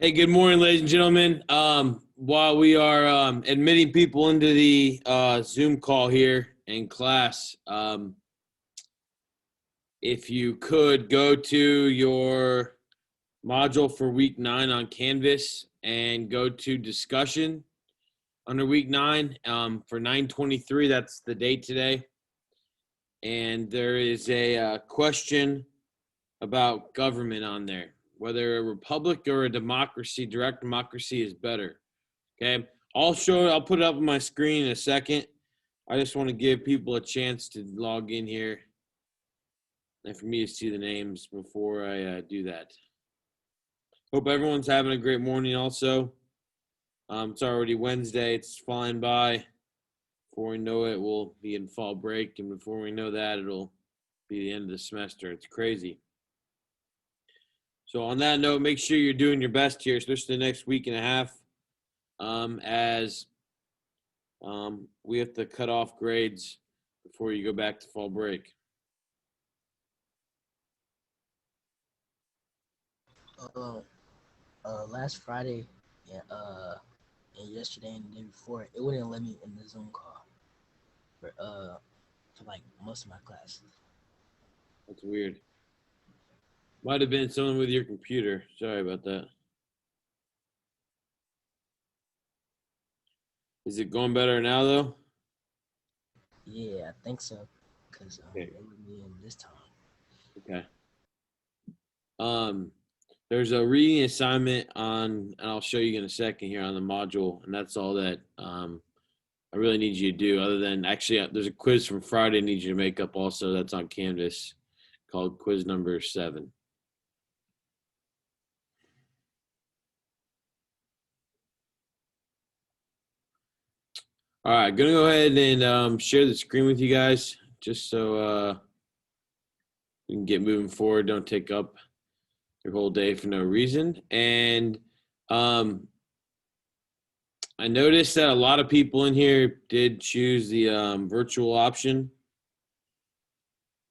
Hey, good morning, ladies and gentlemen. While we are admitting people into the Zoom call here in class, if you could go to your module for week 9 on Canvas and go to discussion under week 9 for 9/23. That's the date today. And there is a question about government on there, whether a republic or a democracy, direct democracy is better. Okay. I'll put it up on my screen in a second. I just want to give people a chance to log in here and for me to see the names before I do that. Hope everyone's having a great morning also. It's already Wednesday. It's flying by. Before we know it, we'll be in fall break. And before we know that, it'll be the end of the semester. It's crazy. So on that note, make sure you're doing your best here, especially the next week and a half, as we have to cut off grades before you go back to fall break. Last Friday, yeah, and yesterday and the day before, it wouldn't let me in the Zoom call for like most of my classes. That's weird. Might have been something with your computer. Sorry about that. Is it going better now, though? Yeah, I think so, cause Okay. they let me in this time. Okay. Um, there's a reading assignment on, and I'll show you in a second here on the module, and that's all that I really need you to do. Other than actually, there's a quiz from Friday I need you to make up also. That's on Canvas, called quiz number 7. All right, gonna go ahead and share the screen with you guys, just so we can get moving forward. Don't take up your whole day for no reason. And I noticed that a lot of people in here did choose the virtual option.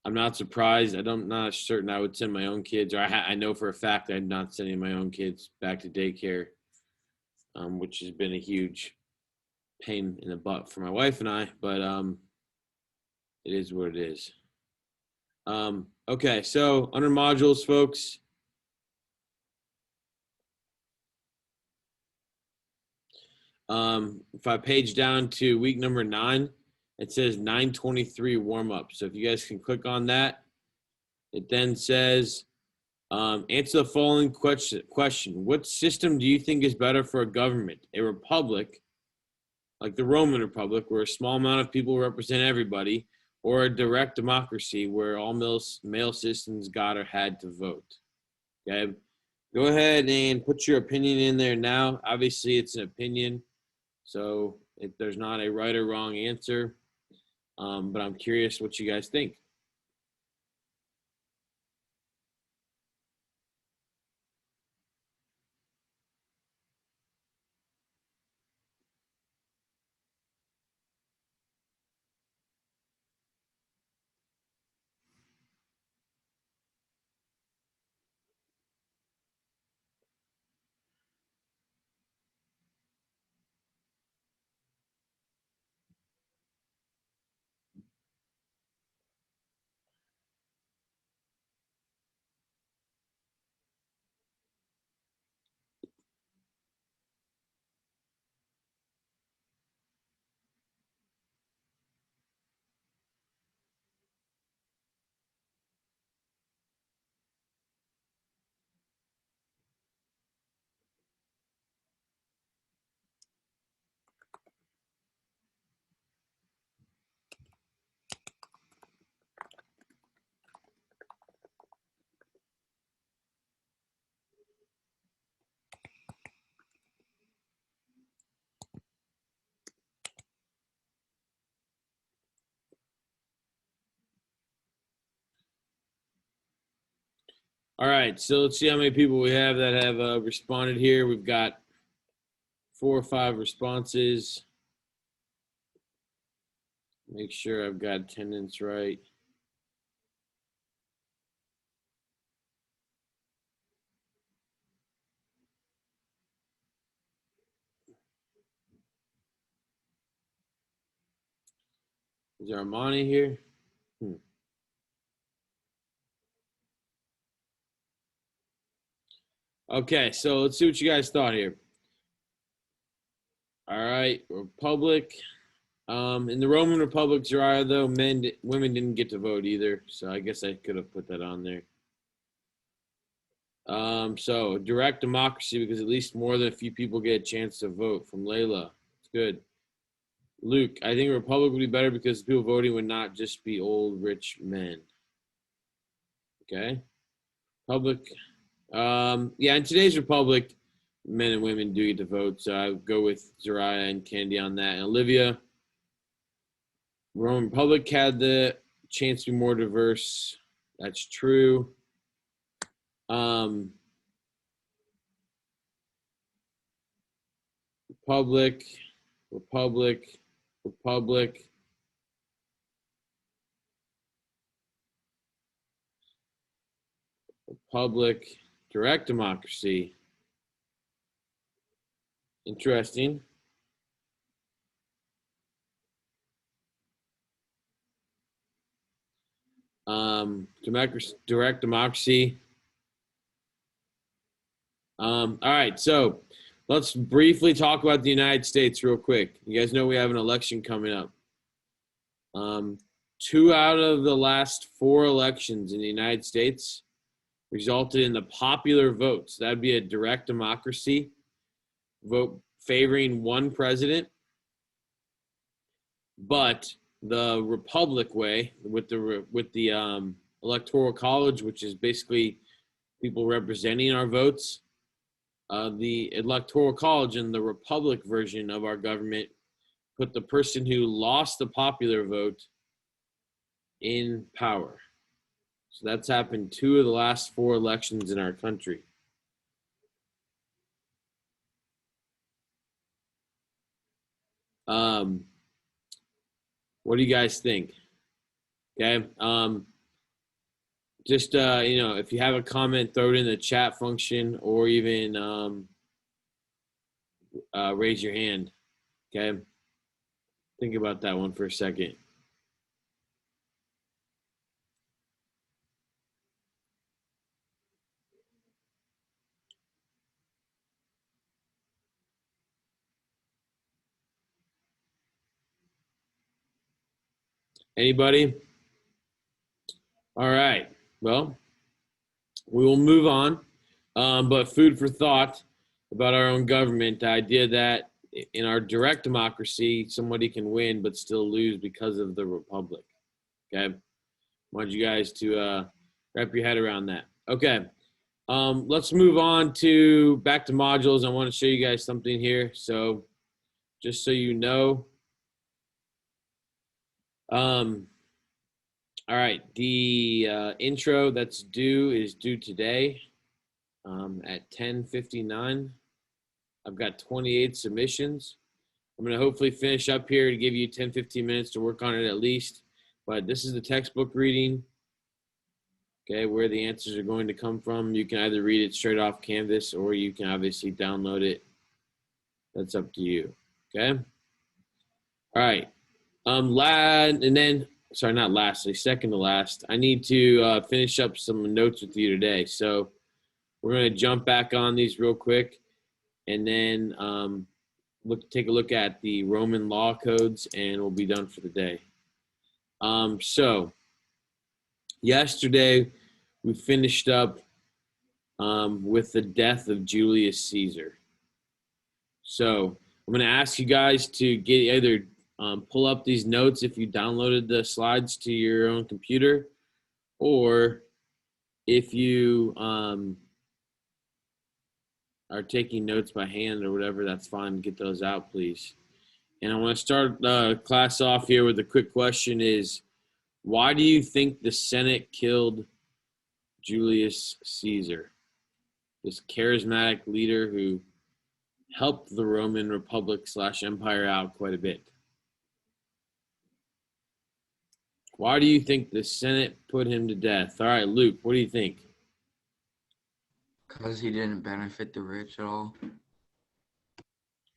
I'm not surprised. I'm not certain I would send my own kids, or I know for a fact I'm not sending my own kids back to daycare, which has been a huge pain in the butt for my wife and I. But it is what it is. Okay, so under modules, folks. If I page down to week number 9, it says 9/23 warm up. So if you guys can click on that, it then says answer the following question. What system do you think is better for a government? A republic, like the Roman Republic, where a small amount of people represent everybody, or a direct democracy where all male citizens got or had to vote? Okay. Go ahead and put your opinion in there now. Obviously, it's an opinion. So there's not a right or wrong answer, but I'm curious what you guys think. All right, so let's see how many people we have that have responded here. We've got 4 or 5 responses. Make sure I've got attendance right. Is Armani here? Okay, so let's see what you guys thought here. All right, Republic. In the Roman Republic, Zariah, though, women didn't get to vote either, so I guess I could have put that on there. So direct democracy, because at least more than a few people get a chance to vote. From Layla, it's good. Luke, I think Republic would be better because people voting would not just be old rich men. Okay, Republic. Yeah, in today's Republic, men and women do get to vote, so I would go with Zariah and Candy on that. And Olivia, Roman Republic had the chance to be more diverse. That's true. Republic. Direct democracy. Interesting. Direct democracy. All right, so let's briefly talk about the United States real quick. You guys know we have an election coming up. 2 out of the last 4 elections in the United States resulted in the popular vote. So that'd be a direct democracy vote favoring one president. But the Republic way, with the Electoral College, which is basically people representing our votes, the Electoral College and the Republic version of our government put the person who lost the popular vote in power. So that's happened 2 of the last 4 elections in our country. What do you guys think? Okay. Just, if you have a comment, throw it in the chat function or even raise your hand. Okay. Think about that one for a second. Anybody? All right. Well, we will move on. But food for thought about our own government, the idea that in our direct democracy, somebody can win but still lose because of the Republic. Okay. I want you guys to wrap your head around that. Okay. Let's move on to back to modules. I want to show you guys something here. So just so you know, all right, the intro that's due is due today at 10:59. I've got 28 submissions. I'm going to hopefully finish up here to give you 10, 15 minutes to work on it at least. But this is the textbook reading, okay, where the answers are going to come from. You can either read it straight off Canvas or you can obviously download it. That's up to you, okay? All right. Second to last, I need to finish up some notes with you today. So we're going to jump back on these real quick and then take a look at the Roman law codes and we'll be done for the day. So yesterday we finished up with the death of Julius Caesar. So I'm going to ask you guys to get either pull up these notes if you downloaded the slides to your own computer, or if you are taking notes by hand or whatever, that's fine. Get those out, please. And I want to start class off here with a quick question is, why do you think the Senate killed Julius Caesar, this charismatic leader who helped the Roman Republic / Empire out quite a bit? Why do you think the Senate put him to death? All right, Luke, what do you think? Because he didn't benefit the rich at all.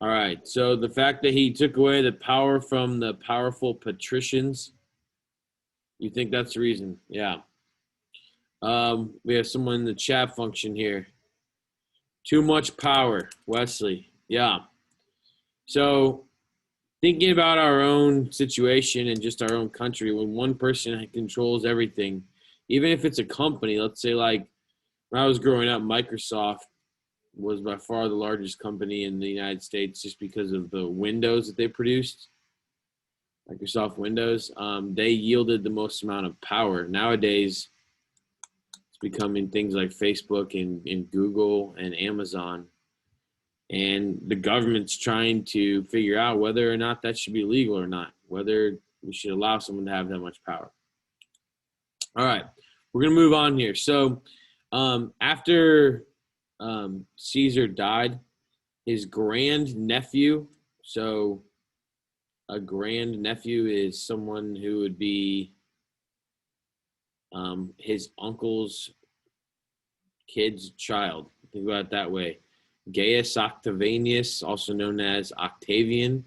All right, so the fact that he took away the power from the powerful patricians You think that's the reason? Yeah. We have someone in the chat function here. Too much power, Wesley. Yeah. So thinking about our own situation and just our own country, when one person controls everything, even if it's a company, let's say like when I was growing up, Microsoft was by far the largest company in the United States just because of the Windows that they produced. Microsoft Windows, they yielded the most amount of power. Nowadays, it's becoming things like Facebook and Google and Amazon. And the government's trying to figure out whether or not that should be legal or not, whether we should allow someone to have that much power. All right, we're going to move on here. So after Caesar died, his grandnephew, so a grandnephew is someone who would be his uncle's kid's child. Think about it that way. Gaius Octavianus, also known as Octavian,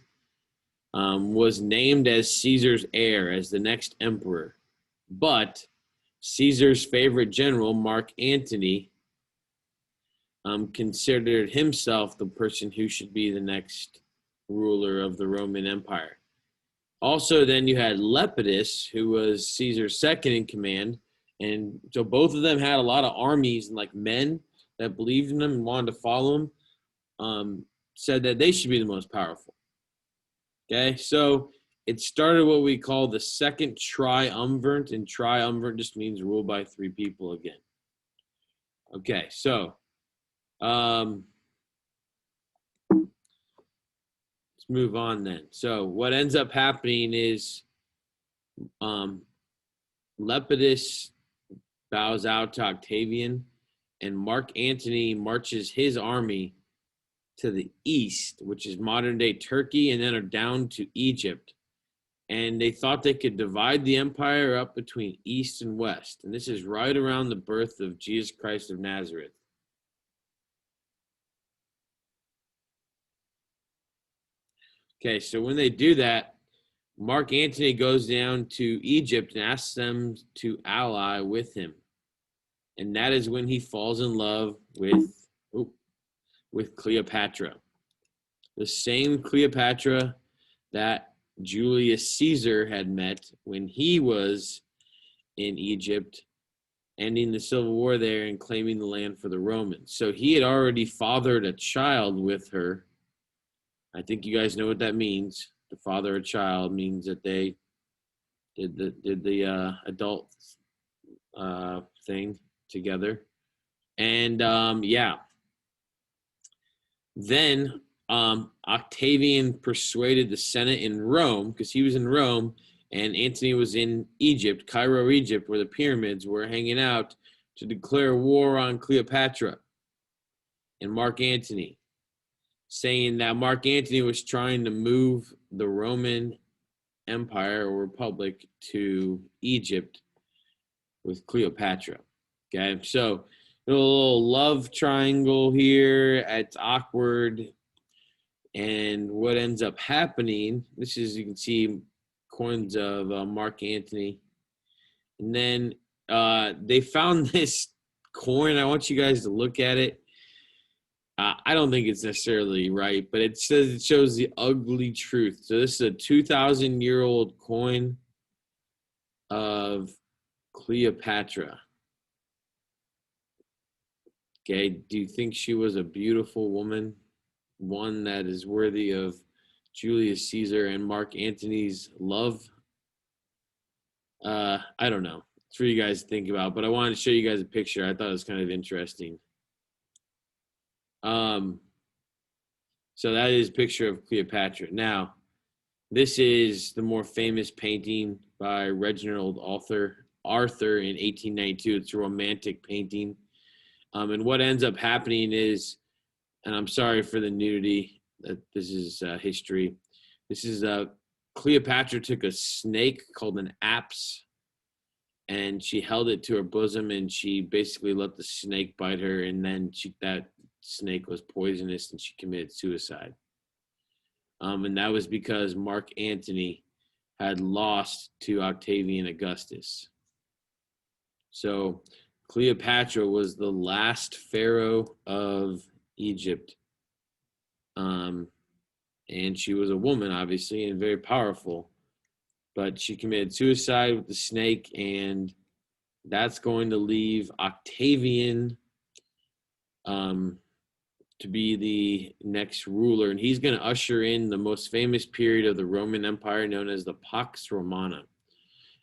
was named as Caesar's heir, as the next emperor. But Caesar's favorite general, Mark Antony, considered himself the person who should be the next ruler of the Roman Empire. Also, then you had Lepidus, who was Caesar's second in command. And so both of them had a lot of armies and like men that believed in them and wanted to follow him, said that they should be the most powerful. Okay, so it started what we call the second triumvirate, and triumvirate just means ruled by three people again. Okay, so let's move on then. So what ends up happening is Lepidus bows out to Octavian, and Mark Antony marches his army to the east, which is modern-day Turkey, and then are down to Egypt. And they thought they could divide the empire up between east and west. And this is right around the birth of Jesus Christ of Nazareth. Okay, so when they do that, Mark Antony goes down to Egypt and asks them to ally with him. And that is when he falls in love with Cleopatra. The same Cleopatra that Julius Caesar had met when he was in Egypt, ending the civil war there and claiming the land for the Romans. So he had already fathered a child with her. I think you guys know what that means. To father a child means that they did the adult thing together. And yeah. Then Octavian persuaded the Senate in Rome, because he was in Rome and Antony was in Egypt, Cairo, Egypt, where the pyramids were hanging out, to declare war on Cleopatra and Mark Antony, saying that Mark Antony was trying to move the Roman Empire or Republic to Egypt with Cleopatra. Okay, so a little love triangle here. It's awkward. And what ends up happening, this is, you can see coins of Mark Antony. And then they found this coin. I want you guys to look at it. I don't think it's necessarily right, but it says it shows the ugly truth. So this is a 2,000-year-old coin of Cleopatra. Okay, do you think she was a beautiful woman? One that is worthy of Julius Caesar and Mark Antony's love? I don't know. It's for you guys to think about, but I wanted to show you guys a picture. I thought it was kind of interesting. So that is a picture of Cleopatra. Now, this is the more famous painting by Reginald Arthur in 1892. It's a romantic painting. And what ends up happening is, and I'm sorry for the nudity, that this is history. This is Cleopatra took a snake called an apse, and she held it to her bosom, and she basically let the snake bite her, and then that snake was poisonous, and she committed suicide. And that was because Mark Antony had lost to Octavian Augustus. So Cleopatra was the last pharaoh of Egypt. And she was a woman, obviously, and very powerful. But she committed suicide with the snake, and that's going to leave Octavian to be the next ruler. And he's going to usher in the most famous period of the Roman Empire known as the Pax Romana.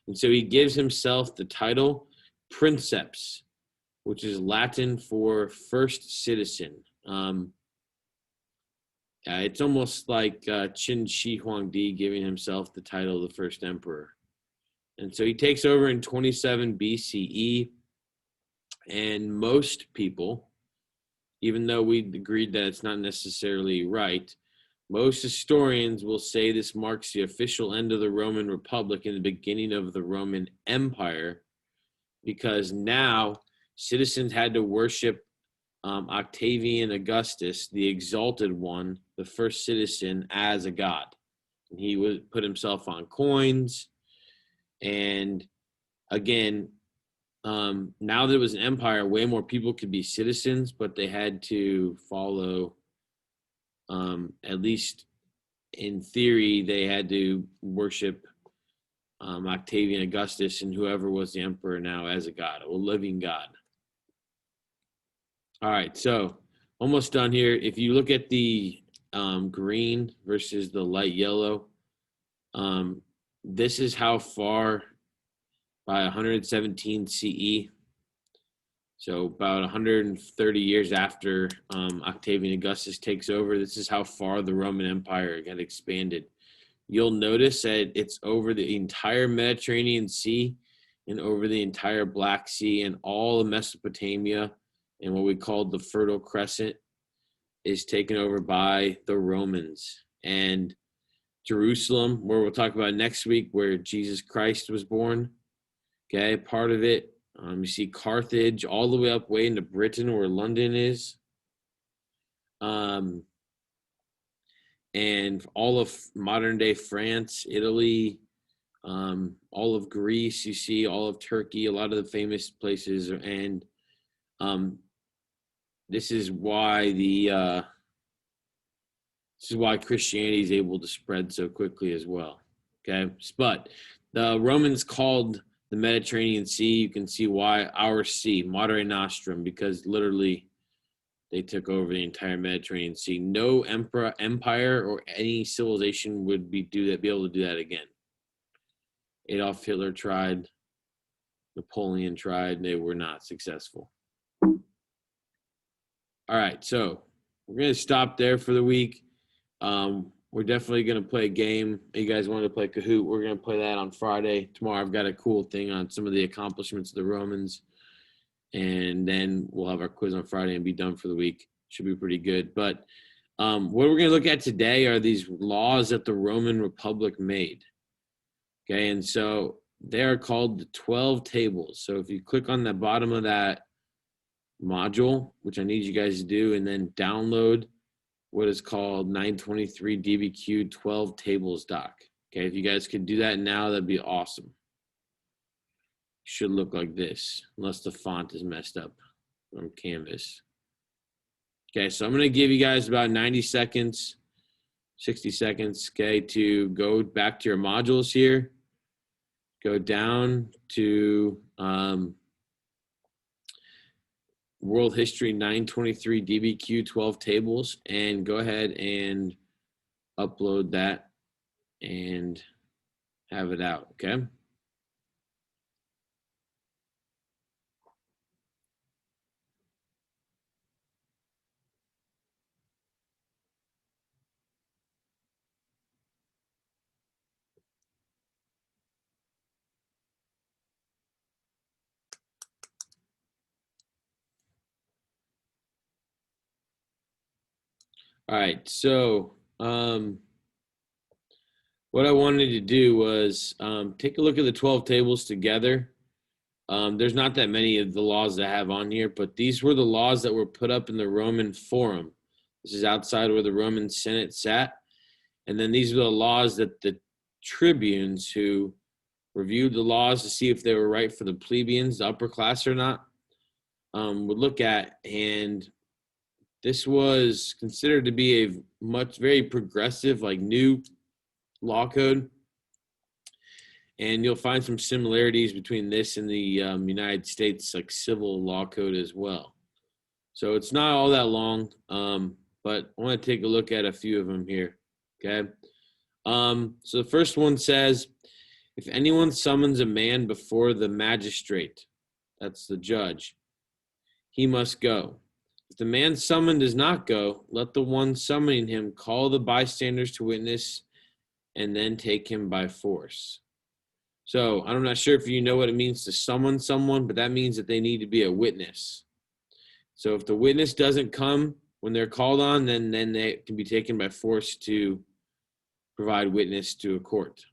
And so he gives himself the title Princeps, which is Latin for first citizen. It's almost like Qin Shi Huangdi giving himself the title of the first emperor. And so he takes over in 27 BCE. And most people, even though we agreed that it's not necessarily right, most historians will say this marks the official end of the Roman Republic and the beginning of the Roman Empire, because now citizens had to worship Octavian Augustus, the exalted one, the first citizen, as a god. And he would put himself on coins. And again, now that it was an empire, way more people could be citizens, but they had to follow, at least in theory, they had to worship Octavian Augustus and whoever was the emperor now as a god, a living god. All right, so almost done here. If you look at the green versus the light yellow, this is how far by 117 CE. So about 130 years after Octavian Augustus takes over, this is how far the Roman Empire had expanded. You'll notice that it's over the entire Mediterranean Sea and over the entire Black Sea, and all of Mesopotamia and what we called the Fertile Crescent is taken over by the Romans. And Jerusalem, where we'll talk about next week, where Jesus Christ was born, okay, part of it. You see Carthage all the way up way into Britain where London is. And all of modern day France, Italy, all of Greece, you see all of Turkey, a lot of the famous places. And this is why Christianity is able to spread so quickly as well. Okay. But the Romans called the Mediterranean Sea, you can see why, our sea, Mare Nostrum, because literally they took over the entire Mediterranean Sea. No empire or any civilization would be able to do that again. Adolf Hitler tried, Napoleon tried, and they were not successful. All right, so we're going to stop there for the week. We're definitely going to play a game. You guys want to play Kahoot? We're going to play that on Friday. Tomorrow I've got a cool thing on some of the accomplishments of the Romans. And then we'll have our quiz on Friday and be done for the week. Should be pretty good. But what we're going to look at today are these laws that the Roman Republic made. Okay, and so they are called the 12 tables. So if you click on the bottom of that module, which I need you guys to do, and then download what is called 923 DBQ 12 tables doc. Okay, if you guys could do that now, that'd be awesome. Should look like this, unless the font is messed up from Canvas. Okay, so I'm going to give you guys about 90 seconds, 60 seconds, okay, to go back to your modules here. Go down to World History 923 DBQ 12 tables, and go ahead and upload that and have it out, okay? All right, so what I wanted to do was take a look at the 12 tables together. There's not that many of the laws that I have on here, but these were the laws that were put up in the Roman Forum. This is outside where the Roman Senate sat. And then these are the laws that the tribunes who reviewed the laws to see if they were right for the plebeians, the upper class or not, would look at. And this was considered to be a very progressive, like new law code. And you'll find some similarities between this and the United States like civil law code as well. So it's not all that long, but I want to take a look at a few of them here. Okay. So the first one says, if anyone summons a man before the magistrate, that's the judge, he must go. If the man summoned does not go, let the one summoning him call the bystanders to witness and then take him by force. So I'm not sure if you know what it means to summon someone, but that means that they need to be a witness. So if the witness doesn't come when they're called on, then they can be taken by force to provide witness to a court.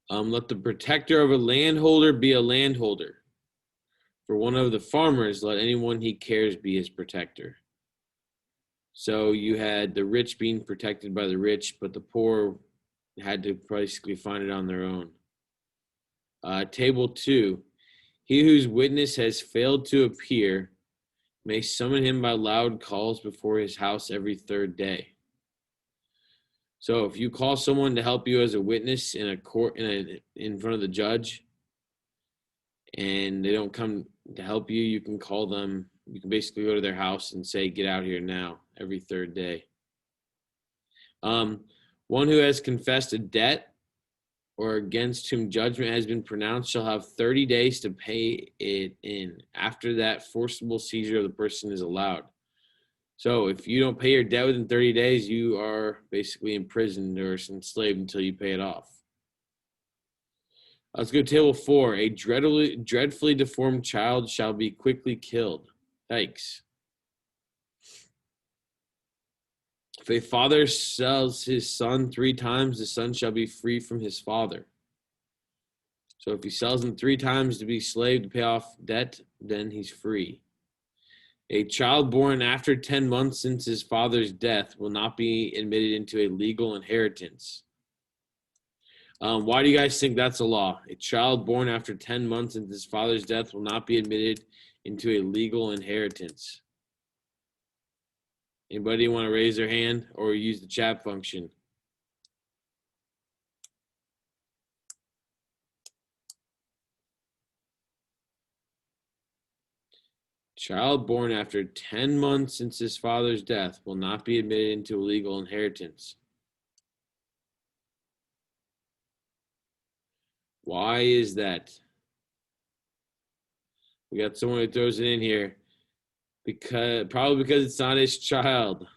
Let the protector of a landholder be a landholder. For one of the farmers, let anyone he cares be his protector. So you had the rich being protected by the rich, but the poor had to basically find it on their own. Table 2, he whose witness has failed to appear may summon him by loud calls before his house every third day. So if you call someone to help you as a witness in a court in front of the judge and they don't come to help you, you can call them. You can basically go to their house and say, get out here now, every third day. One who has confessed a debt or against whom judgment has been pronounced shall have 30 days to pay it in. After that, forcible seizure of the person is allowed. So if you don't pay your debt within 30 days, you are basically imprisoned or enslaved until you pay it off. Let's go to table 4. A dreadfully deformed child shall be quickly killed. Yikes. If a father sells his son 3 times, the son shall be free from his father. So if he sells him 3 times to be slave to pay off debt, then he's free. A child born after 10 months since his father's death will not be admitted into a legal inheritance. Why do you guys think that's a law? A child born after 10 months since his father's death will not be admitted into a legal inheritance. Anybody want to raise their hand or use the chat function? Child born after 10 months since his father's death will not be admitted into a legal inheritance. Why is that? We got someone who throws it in here. Probably because it's not his child.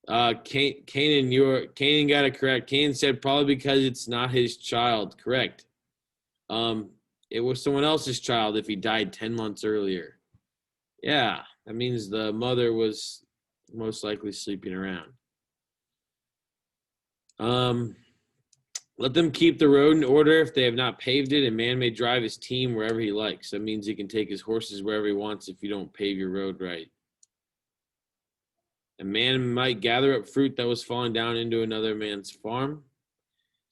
Kanan got it correct. Kanan said probably because it's not his child. Correct. It was someone else's child if he died 10 months earlier. Yeah, that means the mother was most likely sleeping around. Let them keep the road in order. If they have not paved it, a man may drive his team wherever he likes. That means he can take his horses wherever he wants if you don't pave your road right. A man might gather up fruit that was falling down into another man's farm.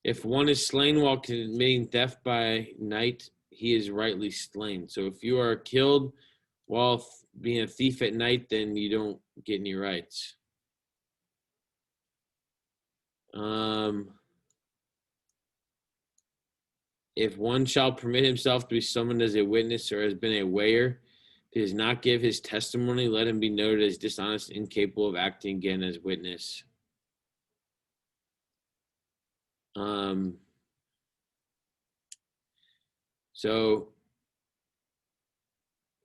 If one is slain while committing theft by night, he is rightly slain. So if you are killed while being a thief at night, then you don't get any rights. If one shall permit himself to be summoned as a witness or has been a weigher, if he does not give his testimony, let him be noted as dishonest, incapable of acting again as witness. So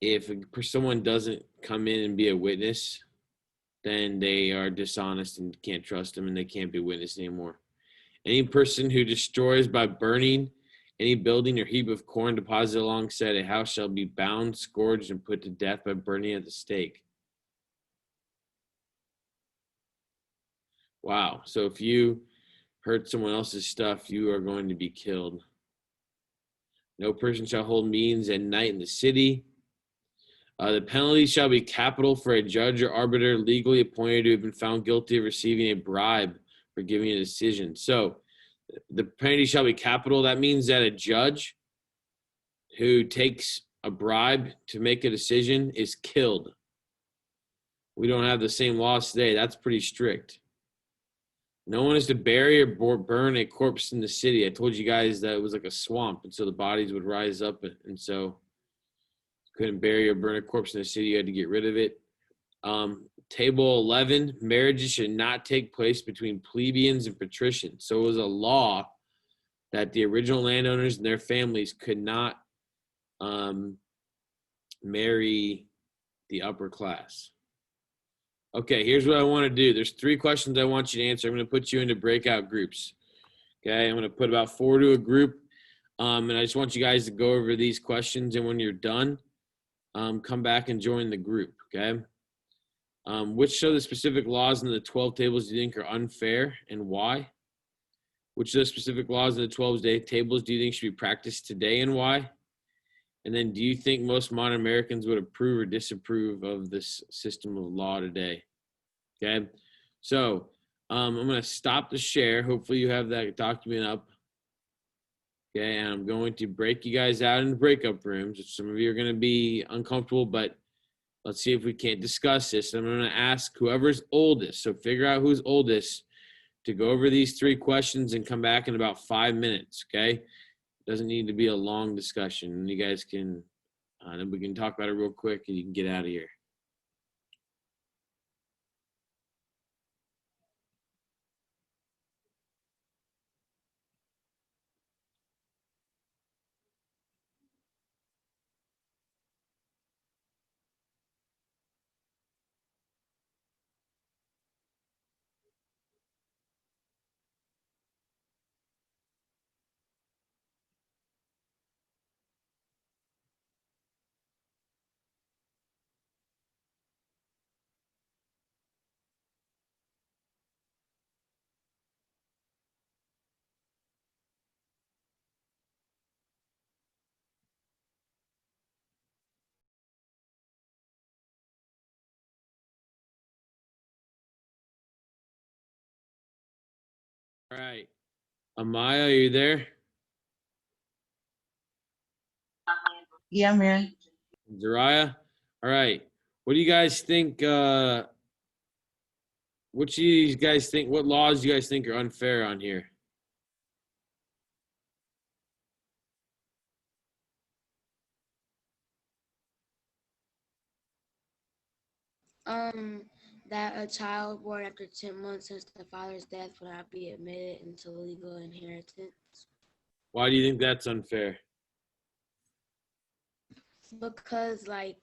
if someone doesn't come in and be a witness, then they are dishonest and can't trust them and they can't be a witness anymore. Any person who destroys by burning any building or heap of corn deposited alongside a house shall be bound, scourged, and put to death by burning at the stake. Wow. So if you hurt someone else's stuff, you are going to be killed. No person shall hold meetings at night in the city. The penalty shall be capital for a judge or arbiter legally appointed who have been found guilty of receiving a bribe for giving a decision. So the penalty shall be capital. That means that a judge who takes a bribe to make a decision is killed. We don't have the same laws today. That's pretty strict. No one is to bury or burn a corpse in the city. I told you guys that it was like a swamp, and so the bodies would rise up, and so couldn't bury or burn a corpse in the city. You had to get rid of it. Table 11, marriages should not take place between plebeians and patricians. So it was a law that the original landowners and their families could not marry the upper class. Okay, here's what I want to do. There's 3 questions I want you to answer. I'm going to put you into breakout groups. Okay, I'm going to put about 4 to a group. And I just want you guys to go over these questions. And when you're done, come back and join the group. Okay. Which of the specific laws in the 12 tables do you think are unfair and why? Which of the specific laws in the 12 tables do you think should be practiced today and why? And then do you think most modern Americans would approve or disapprove of this system of law today? Okay. So I'm going to stop the share. Hopefully you have that document up. Okay. And I'm going to break you guys out into breakup rooms. Some of you are going to be uncomfortable, but let's see if we can't discuss this. I'm going to ask whoever's oldest. So figure out who's oldest to go over these 3 questions and come back in about 5 minutes. Okay. Doesn't need to be a long discussion. And you guys can, then we can talk about it real quick and you can get out of here. All right. Amaya, are you there? Yeah, I'm here. Zariah? All right. What do you guys think? What do you guys think? What laws do you guys think are unfair on here? That a child born after 10 months since the father's death will not be admitted into legal inheritance. Why do you think that's unfair? Because, like,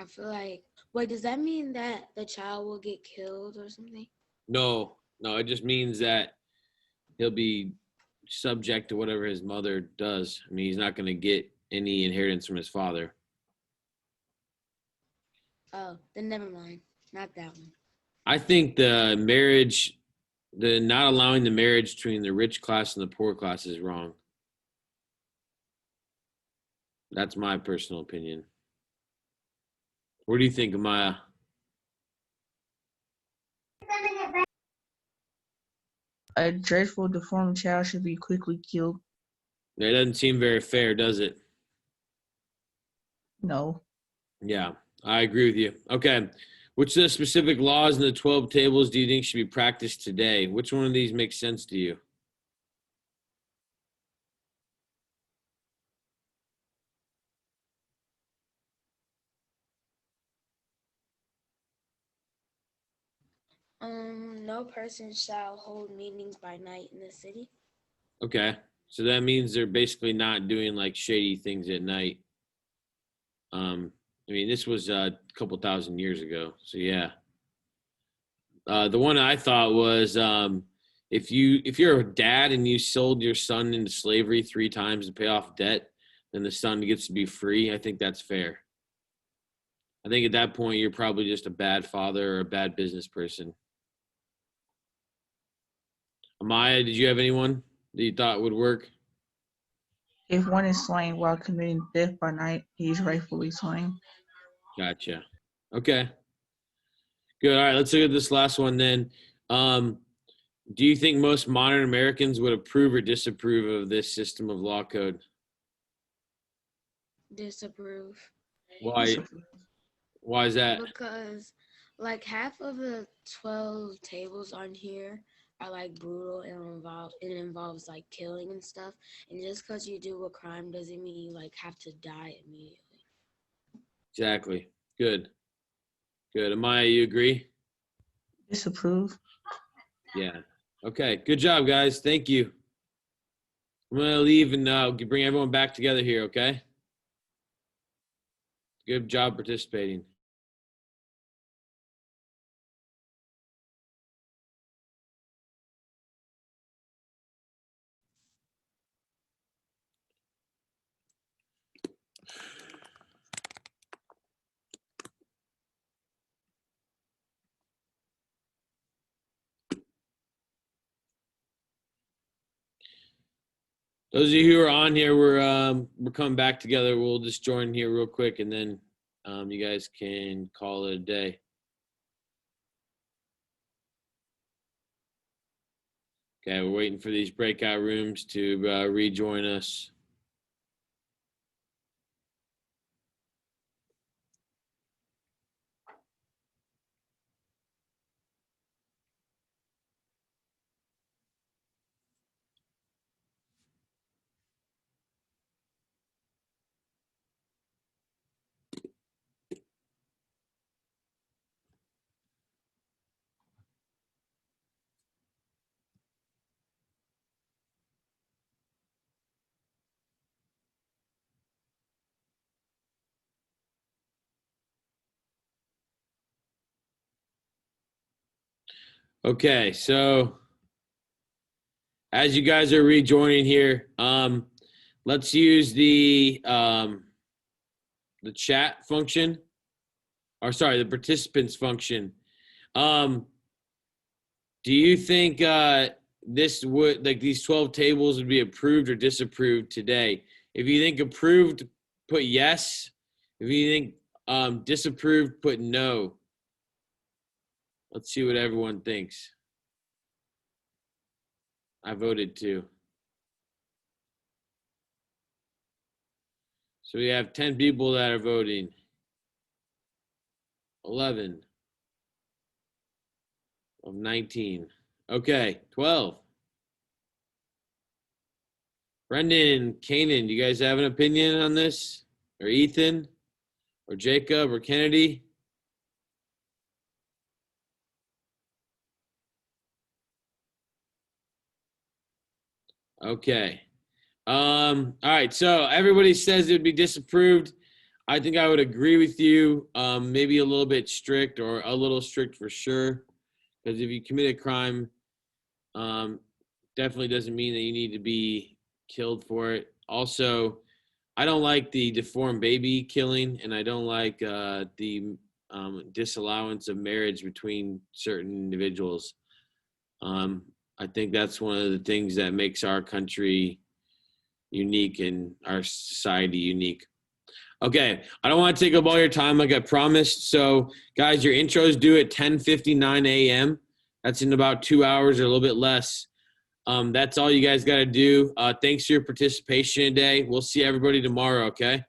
I feel like, wait, does that mean that the child will get killed or something? No, it just means that he'll be subject to whatever his mother does. I mean, he's not going to get any inheritance from his father. Oh, then never mind. Not that one. I think the marriage, the not allowing the marriage between the rich class and the poor class is wrong. That's my personal opinion. What do you think, Amaya? A dreadful deformed child should be quickly killed. That doesn't seem very fair, does it? No. Yeah, I agree with you. Okay. Which of the specific laws in the 12 tables do you think should be practiced today? Which one of these makes sense to you? No person shall hold meetings by night in the city. Okay. So that means they're basically not doing like shady things at night. I mean, this was a couple thousand years ago. So yeah. The one I thought was if you're a dad and you sold your son into slavery 3 times to pay off debt, then the son gets to be free. I think that's fair. I think at that point you're probably just a bad father or a bad business person. Amaya, did you have anyone that you thought would work? If one is slain while committing theft by night, he is rightfully slain. Gotcha. Okay. Good. All right. Let's look at this last one then. Do you think most modern Americans would approve or disapprove of this system of law code? Disapprove. Why? Why is that? Because like half of the 12 tables on here are like brutal and involves like killing and stuff. And just because you do a crime doesn't mean you like have to die immediately. Exactly. Good. Good. Amaya, you agree? Disapprove. Yeah. Okay. Good job, guys. Thank you. I'm gonna leave and bring everyone back together here. Okay. Good job participating. Those of you who are on here, we're coming back together. We'll just join here real quick, and then you guys can call it a day. Okay, we're waiting for these breakout rooms to rejoin us. Okay, so as you guys are rejoining here, let's use the chat function, or sorry, the participants function. Do you think this would, like, these 12 tables would be approved or disapproved today? If you think approved, put yes. If you think disapproved, put no. Let's see what everyone thinks. I voted too. So we have 10 people that are voting. 11 of 19. Okay, 12. Brendan, Kanan, do you guys have an opinion on this? Or Ethan? Or Jacob? Or Kennedy? Okay. All right, so everybody says it would be disapproved. I think I would agree with you. Maybe a little bit strict, or a little strict for sure. Because if you commit a crime, definitely doesn't mean that you need to be killed for it. Also, I don't like the deformed baby killing, and I don't like the disallowance of marriage between certain individuals. I think that's one of the things that makes our country unique and our society unique. Okay, I don't want to take up all your time like I promised. So, guys, your intros due at 10:59 a.m. That's in about 2 hours or a little bit less. That's all you guys got to do. Thanks for your participation today. We'll see everybody tomorrow, okay?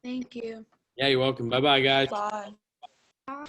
Thank you. Yeah, you're welcome. Bye-bye, guys. Bye. Bye.